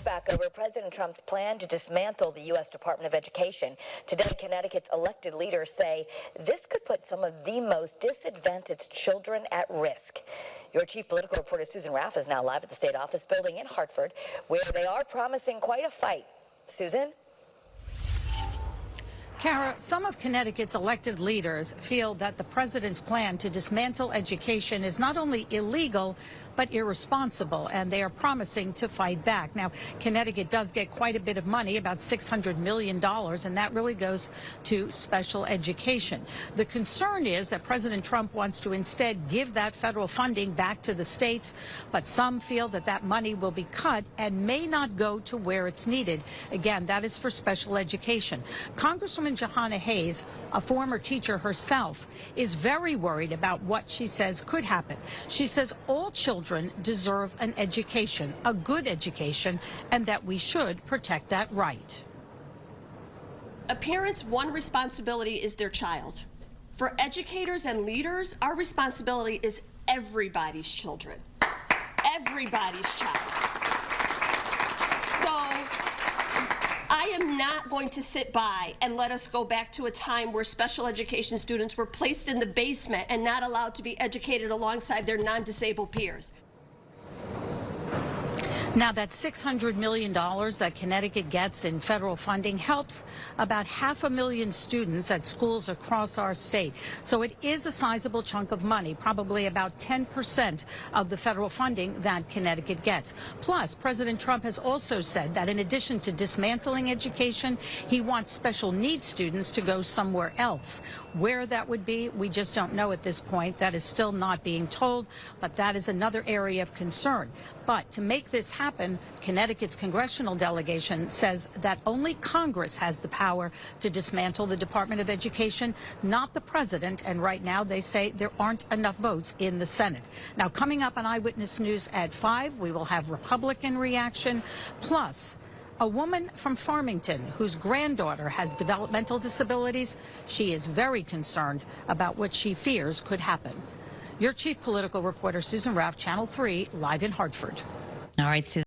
pushback over President Trump's plan to dismantle the U.S. Department of Education. Today, Connecticut's elected leaders say this could put some of the most disadvantaged children at risk. Your chief political reporter, Susan Raff, is now live at the State Office building in Hartford, where they are promising quite a fight. Susan? Kara, some of Connecticut's elected leaders feel that the president's plan to dismantle education is not only illegal, but irresponsible, and they are promising to fight back. Now, Connecticut does get quite a bit of money, about $600 million, and that really goes to special education. The concern is that President Trump wants to instead give that federal funding back to the states, but some feel that that money will be cut and may not go to where it's needed. Again, that is for special education. Congresswoman Johanna Hayes, a former teacher herself, is very worried about what she says could happen. She says all children deserve an education, a good education, and that we should protect that right. A parent's one responsibility is their child. For educators and leaders, our responsibility is everybody's children, everybody's child. So I am not going to sit by and let us go back to a time where special education students were placed in the basement and not allowed to be educated alongside their non-disabled peers. Now, that $600 million that Connecticut gets in federal funding helps about 500,000 students at schools across our state. So it is a sizable chunk of money, probably about 10% of the federal funding that Connecticut gets. Plus, President Trump has also said that in addition to dismantling education, he wants special needs students to go somewhere else. Where that would be, we just don't know at this point. That is still not being told, but that is another area of concern. But to make this happen, Connecticut's congressional delegation says that only Congress has the power to dismantle the Department of Education, not the president. And right now they say there aren't enough votes in the Senate. Now, coming up on Eyewitness News at 5, we will have Republican reaction, plus a woman from Farmington whose granddaughter has developmental disabilities. She is very concerned about what she fears could happen. Your chief political reporter, Susan Raff, Channel 3, live in Hartford. All right, Susan.